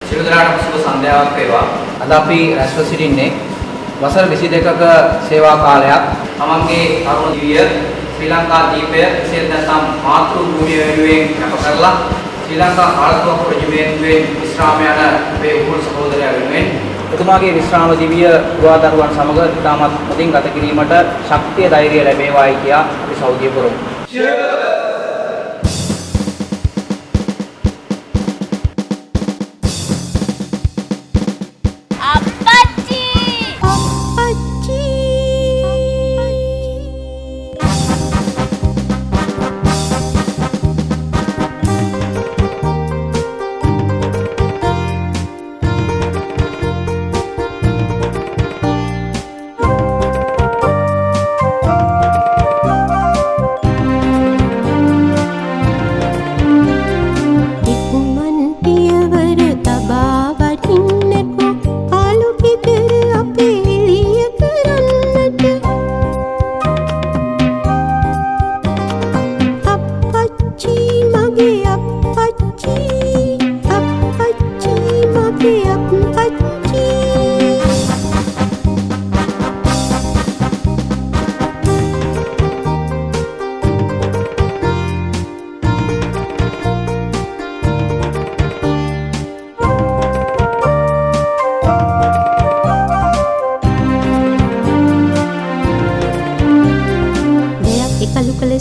සියලු දෙනාටම සුබ සන්ධ්‍යාවක් වේවා. අද අපි රැස්ව සිටින්නේ වසර 22ක සේවා කාලයක් තමන්ගේ තරුණ ජීවිතය ශ්‍රී ලංකා දීපය විශේෂ නැත්නම් මාතෘ භූමිය වෙනුවෙන් කැප කරලා ශ්‍රී ලංකා ආර්ථික රජමේන්තුවේ විශ්‍රාම යන අපේ උපුල් සහෝදරයා වෙනුවෙන් එතුමාගේ විශ්‍රාම ජීවිතය පුරාදරුවන් සමග ඉතාමත් හොඳින් ගත කිරීමට ශක්තිය ධෛර්යය ලැබේවායි කියා අපි සෞඛ්‍ය පුරමු.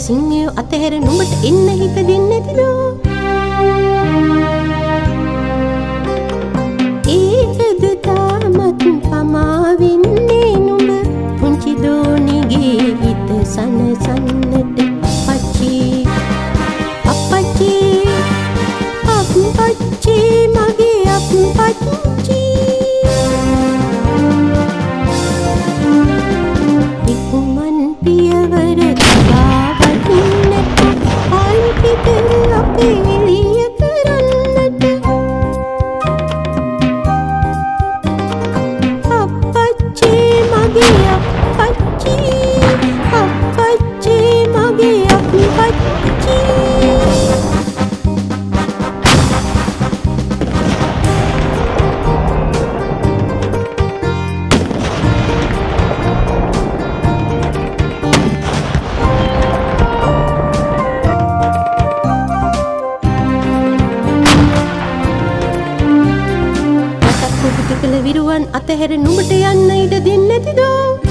සිංහයෝ අතහැර නුඹට එන්න හිත දෙන්නේ නැතිදෝ. ඒකද තාමත් පමා වෙන්නේ නුඹ පුංචි දෝනිගේ හිත සනසන්නට. අපච්චි අපච්චි අපච්චි මගේ අපච්චි ඉක්මන් පියවර විරුවන් අතහැර නුඹට යන්න ඉඩ දෙන්නේ නැතිදෝ.